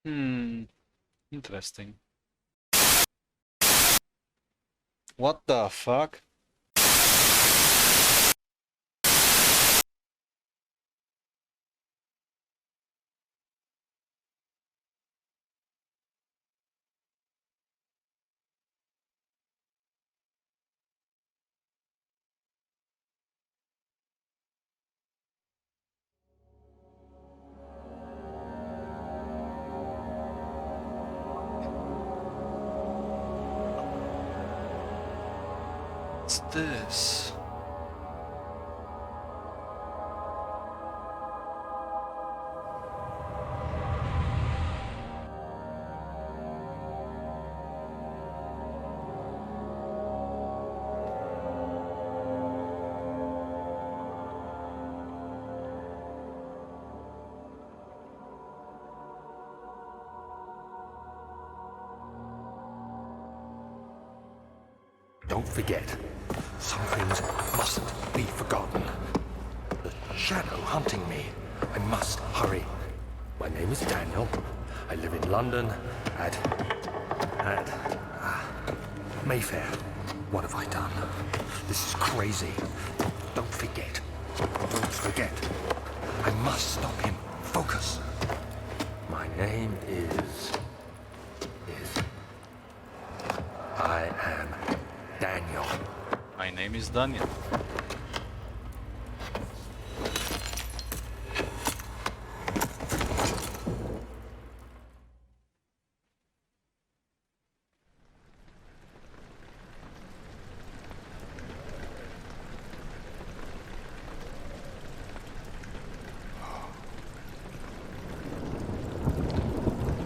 Hmm, interesting. What the fuck? What's this? Don't forget, some things mustn't be forgotten. The shadow hunting me. I must hurry. My name is Daniel. I live in London at Mayfair. What have I done? This is crazy. Don't forget. Don't forget. I must stop him. Focus. My name is... I am Daniel. My name is Daniel.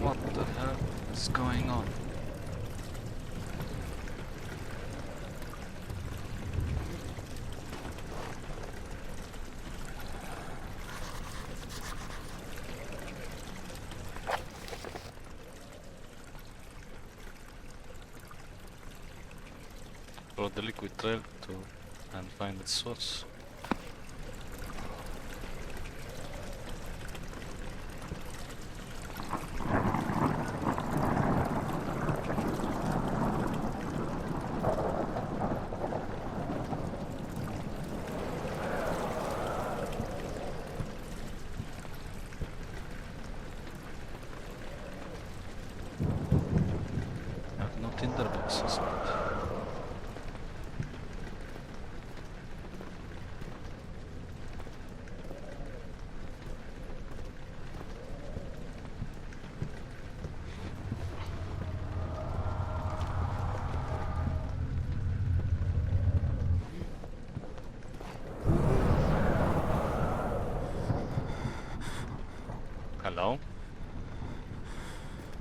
What the hell is going on? Follow the liquid trail to and find its source. I have no tinder boxes. Hello?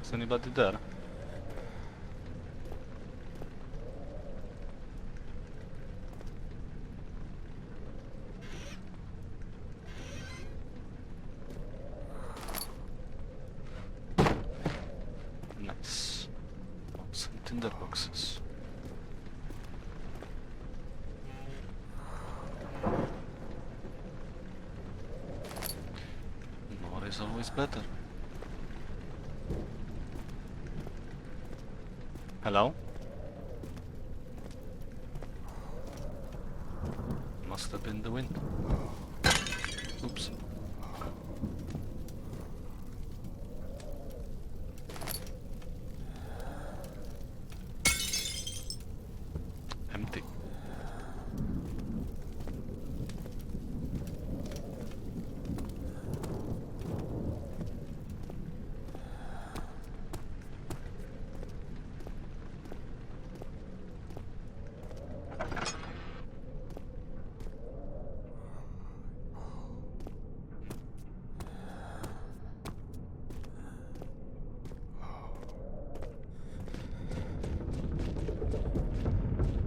Is anybody there? Nice. Some tinder boxes. More is always better. Hello? Must have been the wind. Oops. Empty.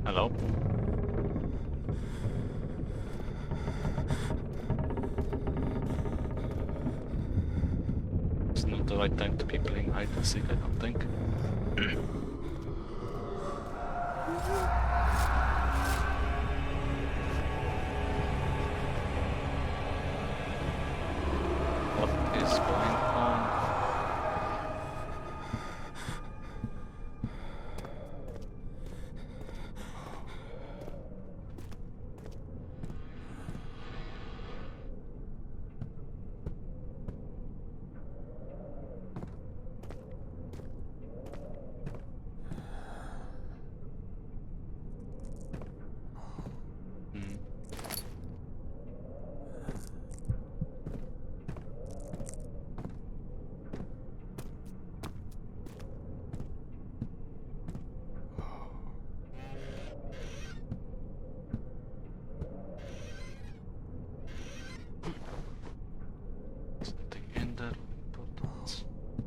Hello? It's not the right time to be playing hide and seek, I don't think. What is going on?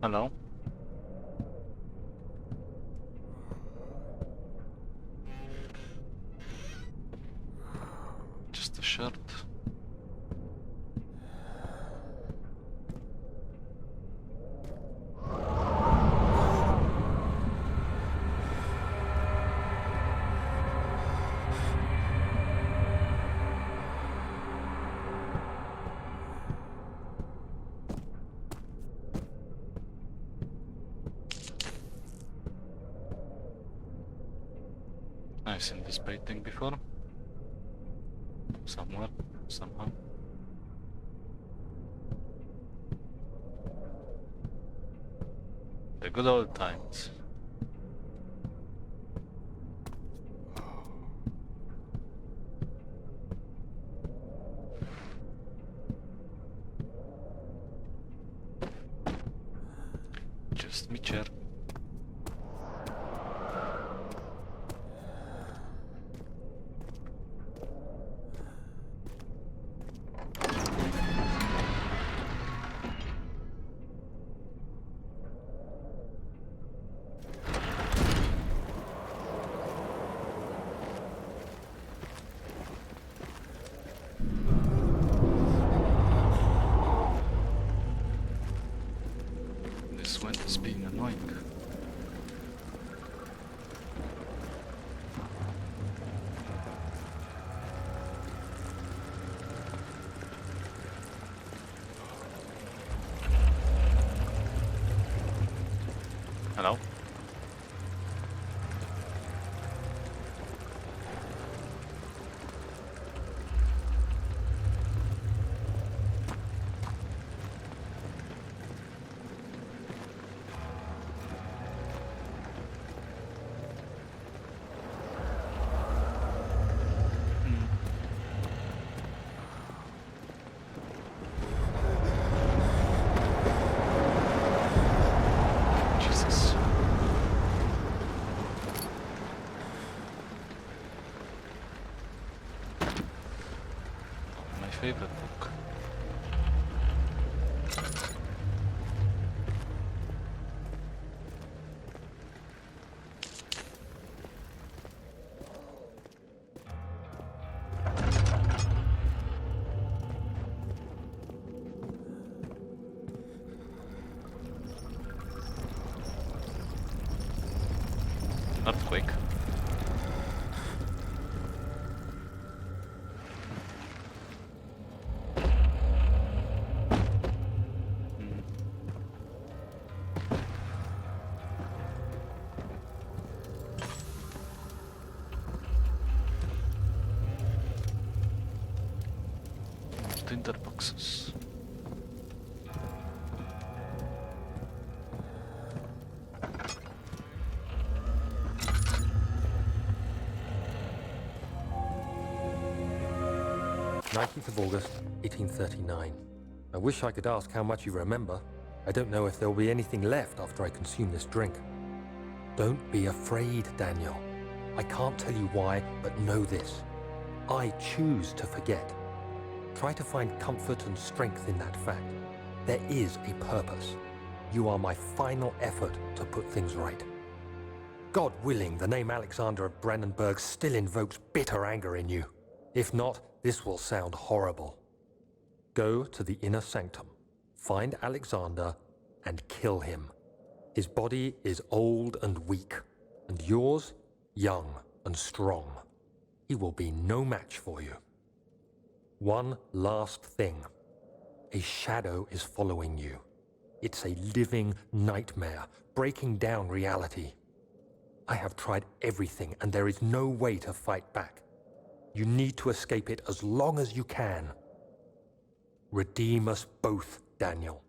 Hello? Just a shirt. I've seen this painting before. Somewhere, somehow. The good old times. Just me chair. This wind is being annoying. Hello? Jesus. My favorite book. Earthquake. Tinder boxes. Of August, 1839. I wish I could ask how much you remember. I don't know if there will be anything left after I consume this drink. Don't be afraid, Daniel. I can't tell you why, but know this. I choose to forget. Try to find comfort and strength in that fact. There is a purpose. You are my final effort to put things right. God willing, the name Alexander of Brandenburg still invokes bitter anger in you. If not, this will sound horrible. Go to the inner sanctum, find Alexander, and kill him. His body is old and weak, and yours, young and strong. He will be no match for you. One last thing. A shadow is following you. It's a living nightmare, breaking down reality. I have tried everything, and there is no way to fight back. You need to escape it as long as you can. Redeem us both, Daniel.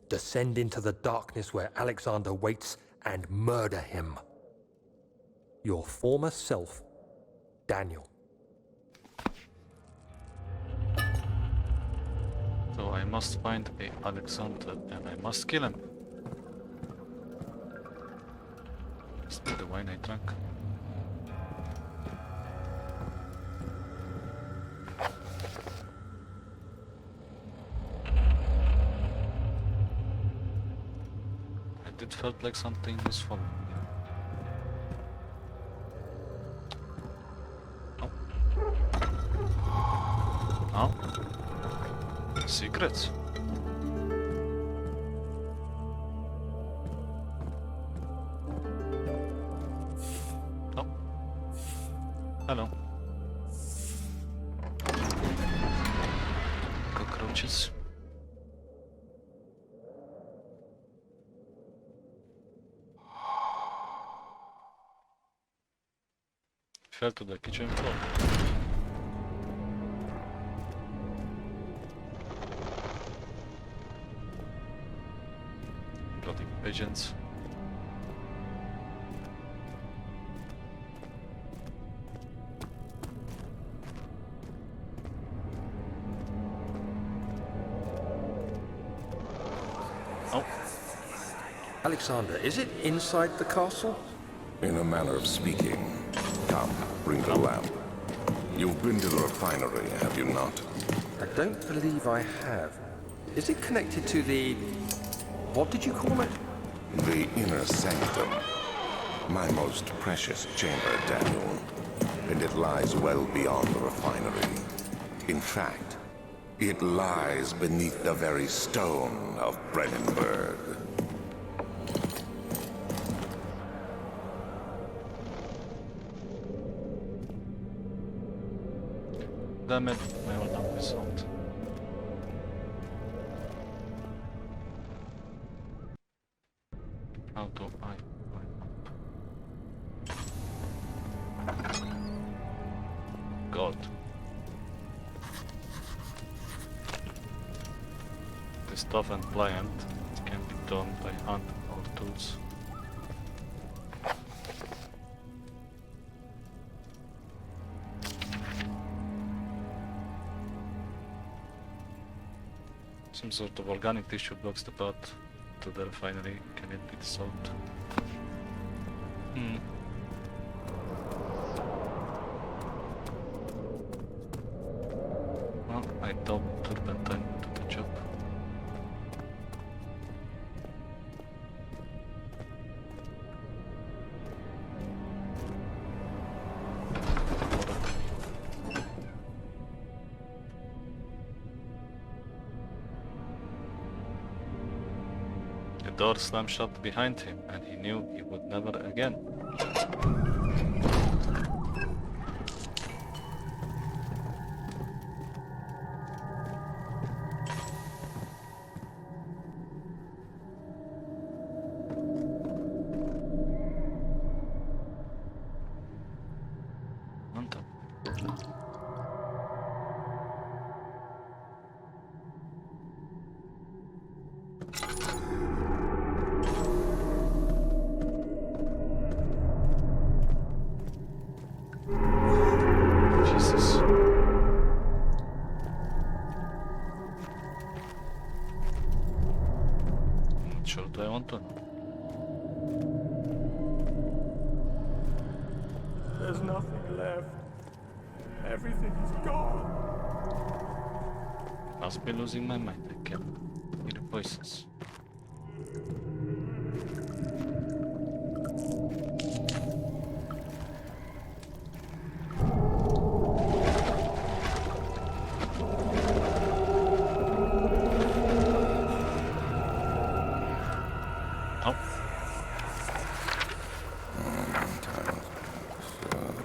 Descend into the darkness where Alexander waits and murder him. Your former self, Daniel. So I must find a Alexander and I must kill him. Must be the wine I drank. It felt like something was following me. Oh. Oh. Secrets. Oh. Hello. Cockroaches. Fell to the kitchen floor. Bloody pigeons. Oh, Alexander, is it inside the castle? In a manner of speaking. Come, bring the lamp. You've been to the refinery, have you not? I don't believe I have. Is it connected to the... what did you call it? The inner sanctum. My most precious chamber, Daniel. And it lies well beyond the refinery. In fact, it lies beneath the very stone of Brennenburg. damn it, my old lamp is out. How do I climb up? God. This tough and pliant, it can be done by hand or tools. Some sort of organic tissue blocks the path to the refinery. Can it be dissolved? Well, I doubt turpentine would do the job. The door slammed shut behind him, and he knew he would never again. Anta. Jesus. Not sure do I want to know. There's nothing left. Everything is gone. Must be losing my mind. I can hear voices. Oh,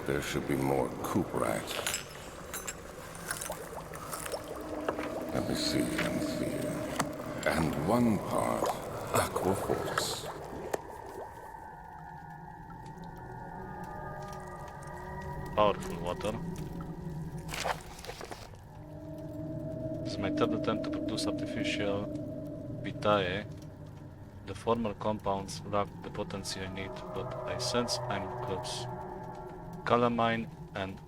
There should be more coop racks. Let me see. And one part aqua force. powerful water. This is my third attempt to produce artificial vitae. The former compounds lack the potency I need, but I sense I'm close. Calamine and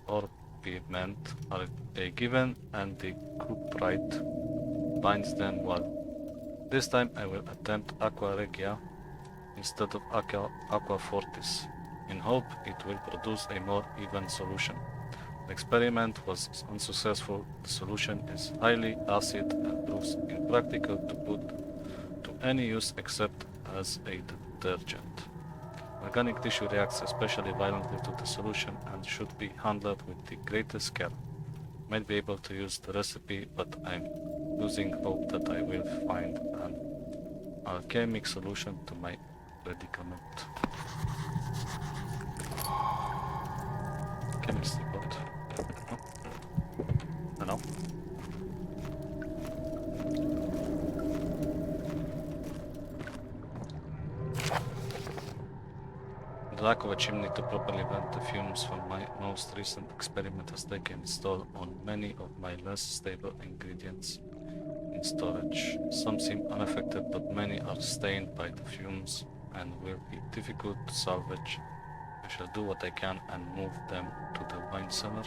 orpiment are a given, and the cuprite binds them well. This time I will attempt Aqua Regia instead of Aqua Fortis, in hope it will produce a more even solution. The experiment was unsuccessful. The solution is highly acid and proves impractical to put to any use except as a detergent. Organic tissue reacts especially violently to the solution and should be handled with the greatest care. Might be able to use the recipe, but I'm losing hope that I will find an alchemic solution to my predicament. Chemistry pot. Hello? The lack of a chimney to properly vent the fumes from my most recent experiment has taken its toll on many of my less stable ingredients in storage. Some seem unaffected, but many are stained by the fumes and will be difficult to salvage. I shall do what I can and move them to the wine cellar.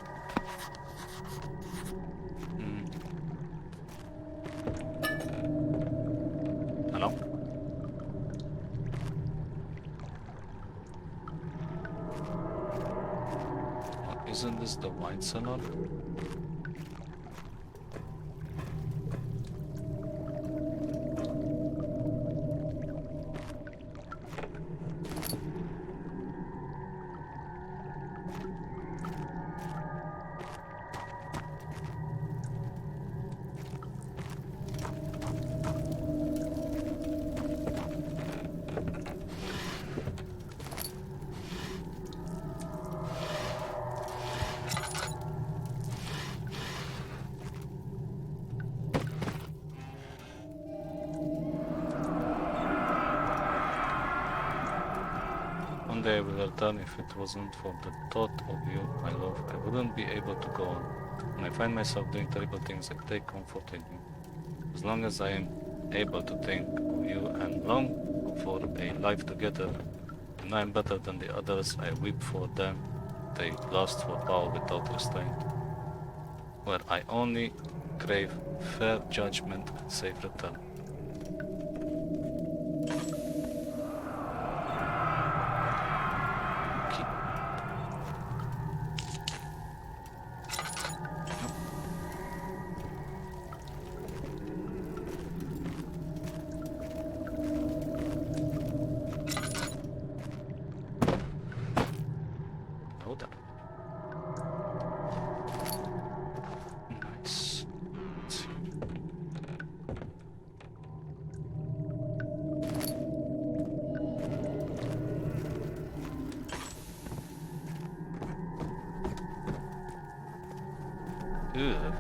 Hello? Isn't this the wine cellar? One day I will return. If it wasn't for the thought of you, my love, I wouldn't be able to go on. When I find myself doing terrible things, I take comfort in you. As long as I am able to think of you and long for a life together, and I am better than the others, I weep for them. They lust for power without restraint, where I only crave fair judgment and safe return. Nice. Let's see. Ugh.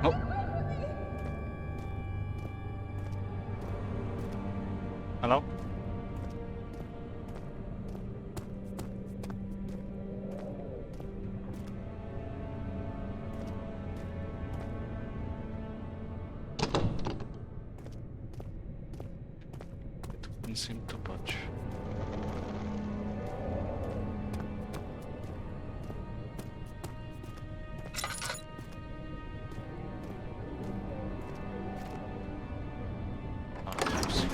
Oh. Hello? It wouldn't seem to budge. Oops.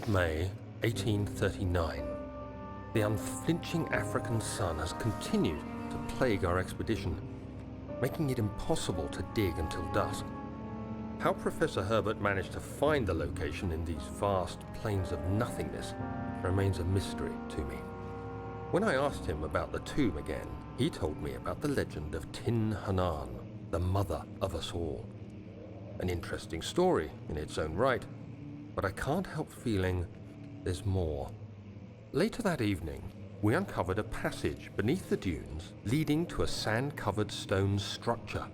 May 1839. The unflinching African sun has continued to plague our expedition, making it impossible to dig until dusk. How Professor Herbert managed to find the location in these vast plains of nothingness remains a mystery to me. When I asked him about the tomb again, he told me about the legend of Tin Hanan, the mother of us all. An interesting story in its own right, but I can't help feeling there's more. Later that evening, we uncovered a passage beneath the dunes leading to a sand-covered stone structure.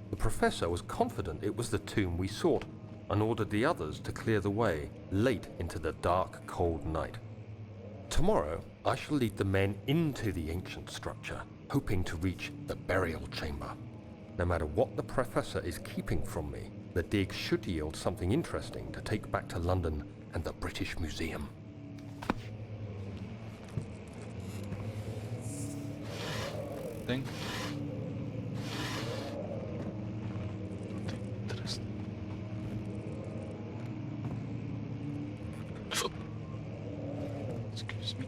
The professor was confident it was the tomb we sought and ordered the others to clear the way late into the dark, cold night. Tomorrow, I shall lead the men into the ancient structure, hoping to reach the burial chamber. No matter what the professor is keeping from me, the dig should yield something interesting to take back to London and the British Museum. Thing. Interesting. Excuse me.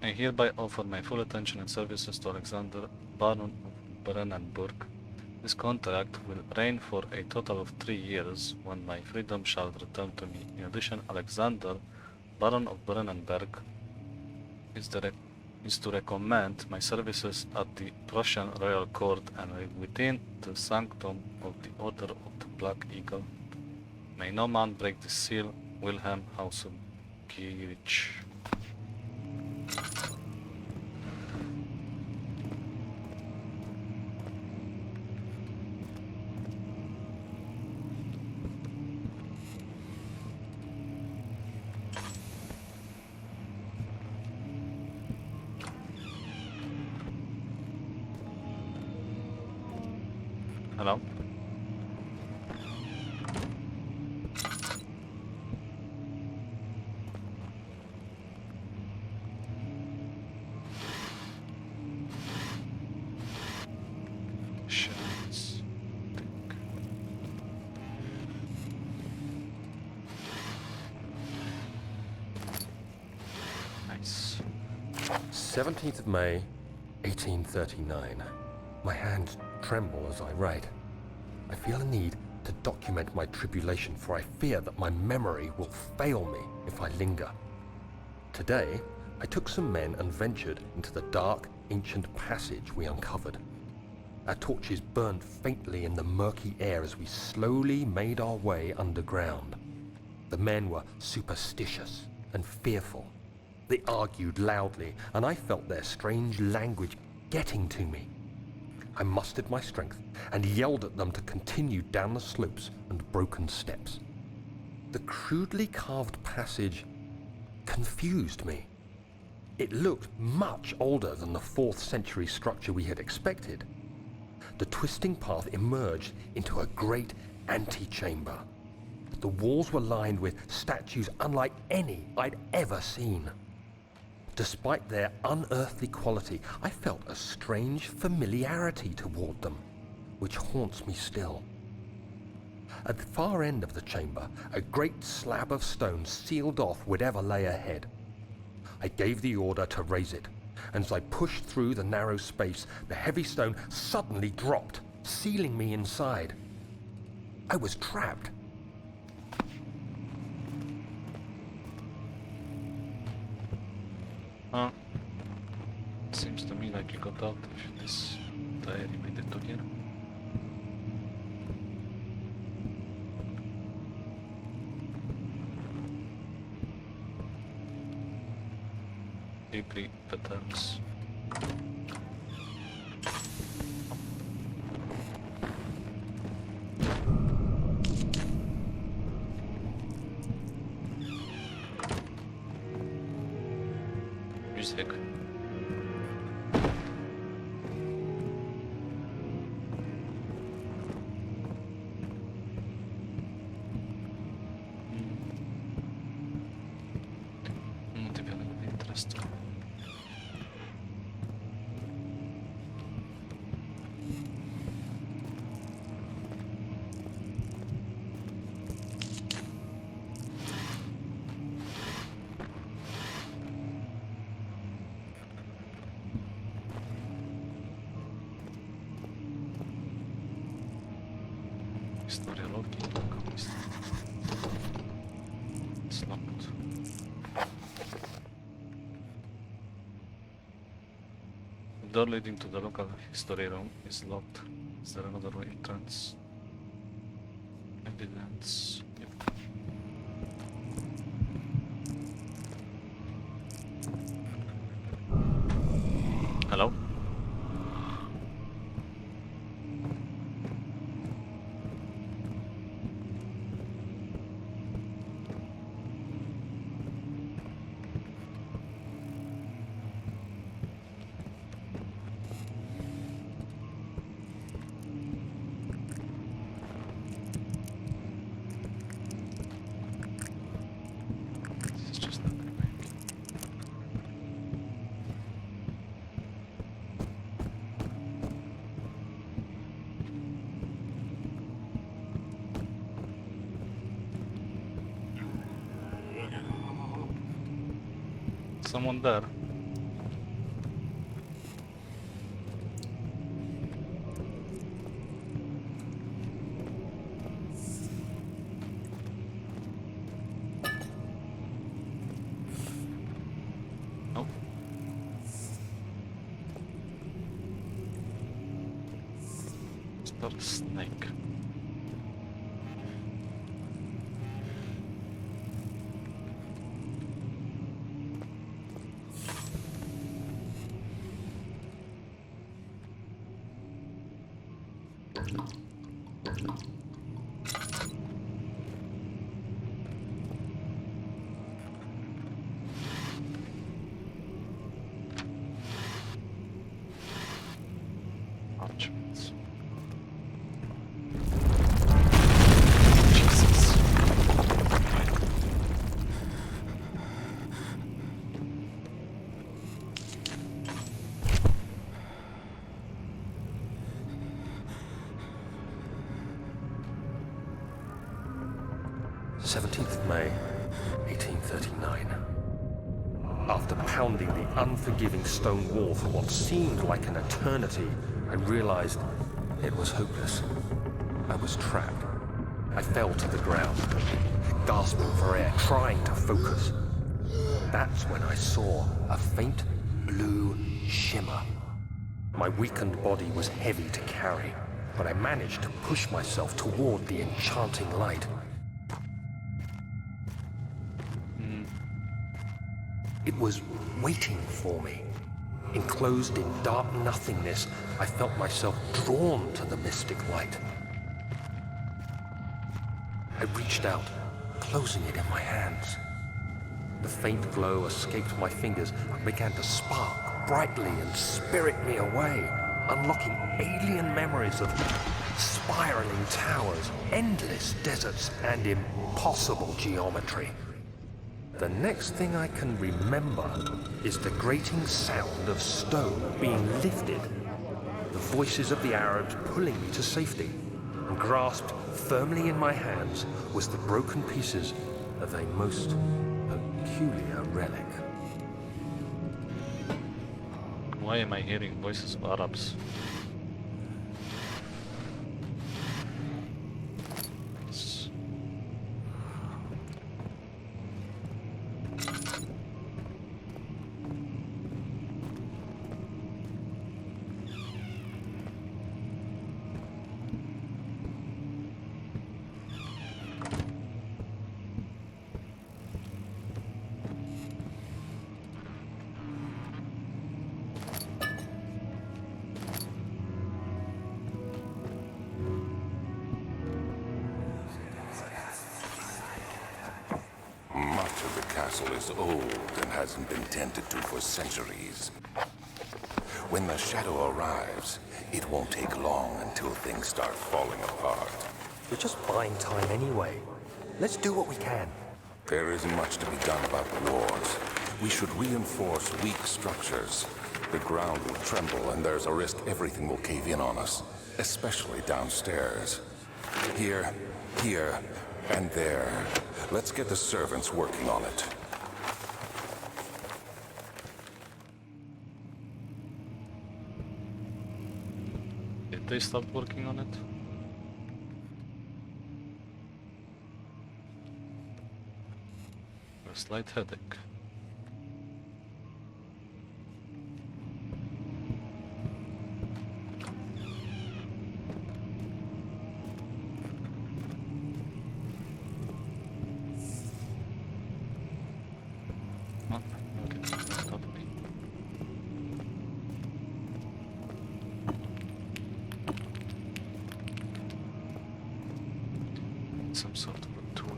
I hereby offer my full attention and services to Alexander, Baron of Brennenburg. This contract will reign for a total of 3 years, when my freedom shall return to me. In addition, Alexander, Baron of Brennenburg, is to recommend my services at the Prussian Royal Court and within the sanctum of the Order of the Black Eagle. May no man break the seal. Wilhelm Hausenkiewicz. Hello? Shots. Nice. 17th of May, 1839. My hands tremble as I write. I feel a need to document my tribulation, for I fear that my memory will fail me if I linger. Today, I took some men and ventured into the dark, ancient passage we uncovered. Our torches burned faintly in the murky air as we slowly made our way underground. The men were superstitious and fearful. They argued loudly, and I felt their strange language getting to me. I mustered my strength and yelled at them to continue down the slopes and broken steps. The crudely carved passage confused me. It looked much older than the 4th century structure we had expected. The twisting path emerged into a great antechamber. The walls were lined with statues unlike any I'd ever seen. Despite their unearthly quality, I felt a strange familiarity toward them, which haunts me still. At the far end of the chamber, a great slab of stone sealed off whatever lay ahead. I gave the order to raise it, and as I pushed through the narrow space, the heavy stone suddenly dropped, sealing me inside. I was trapped. Huh? Seems to me like you got out if this diary made it to here. Deeply patterns. Music. Motivated interest. Storia logi. It's locked. The door leading to the local history room is locked. Is there another way entrance? Evidence. Yep. Hello? This is just not gonna make. Someone there. Nope. It's not a snake. Parchments. Jesus. The 17th of May, 1839. After pounding the unforgiving stone wall for what seemed like an eternity, I realized it was hopeless. I was trapped. I fell to the ground, gasping for air, trying to focus. That's when I saw a faint blue shimmer. My weakened body was heavy to carry, but I managed to push myself toward the enchanting light. It was waiting for me. Enclosed in dark nothingness, I felt myself drawn to the mystic light. I reached out, closing it in my hands. The faint glow escaped my fingers and began to spark brightly and spirit me away, unlocking alien memories of spiraling towers, endless deserts, and impossible geometry. The next thing I can remember is the grating sound of stone being lifted, the voices of the Arabs pulling me to safety, and grasped firmly in my hands was the broken pieces of a most peculiar relic. Why am I hearing voices of Arabs? It's... Much of the castle is old and hasn't been tended to for centuries. When the shadow arrives, it won't take long until things start falling apart. We're just buying time anyway. Let's do what we can. There isn't much to be done about the wars. We should reinforce weak structures. The ground will tremble and there's a risk everything will cave in on us, especially downstairs. Here, and there. Let's get the servants working on it. Did they stop working on it? Slight headache. Oh, okay, stop me. Some sort of a tool.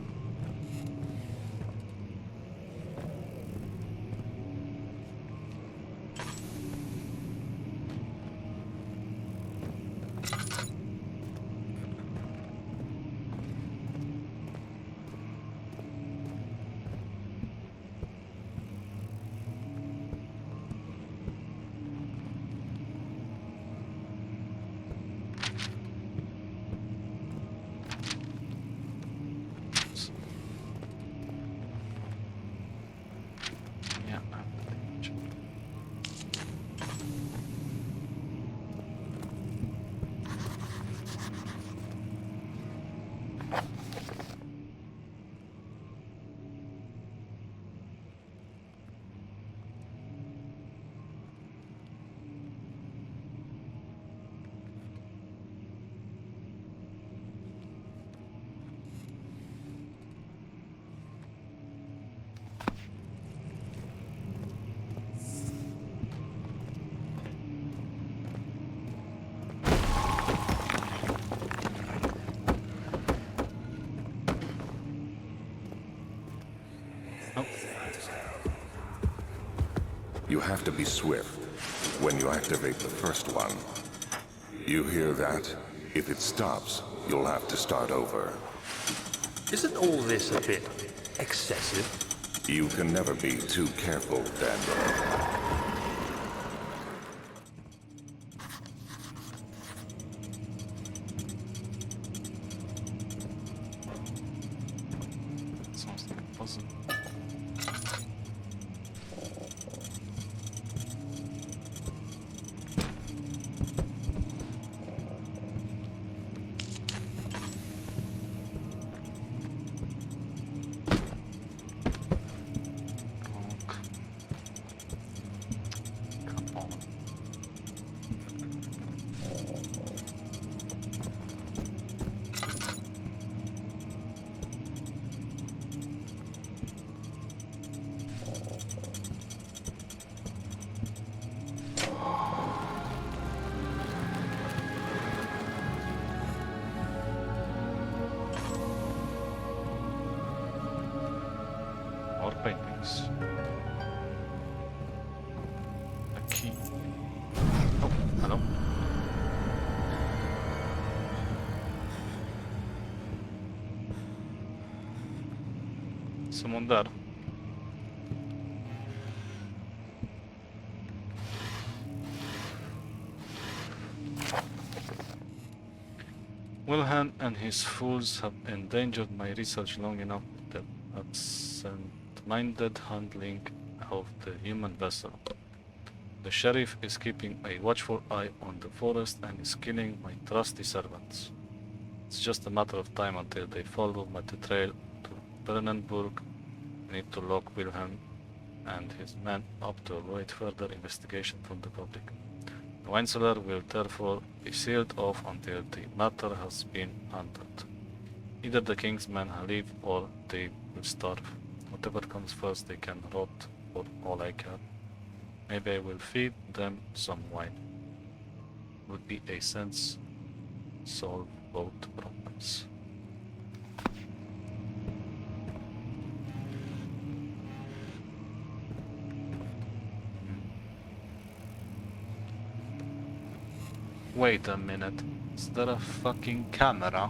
Yeah, oh, You have to be swift when you activate the first one. You hear that? If it stops, you'll have to start over. Isn't all this a bit excessive? You can never be too careful, Daniel. sounds like a puzzle. Come on. More paintings. A key. Oh, hello. Someone there. Wilhelm and his fools have endangered my research long enough with their absent-minded handling of the human vessel. The sheriff is keeping a watchful eye on the forest and is killing my trusty servants. It's just a matter of time until they follow my trail to Brennenburg. I need to lock Wilhelm and his men up to avoid further investigation from the public. The wine cellar will therefore be sealed off until the matter has been handled. Either the king's men leave or they will starve. Whatever comes first, they can rot for all I care. Maybe I will feed them some wine. Would be a sense. Solve both problems. Wait a minute. Is there a fucking camera?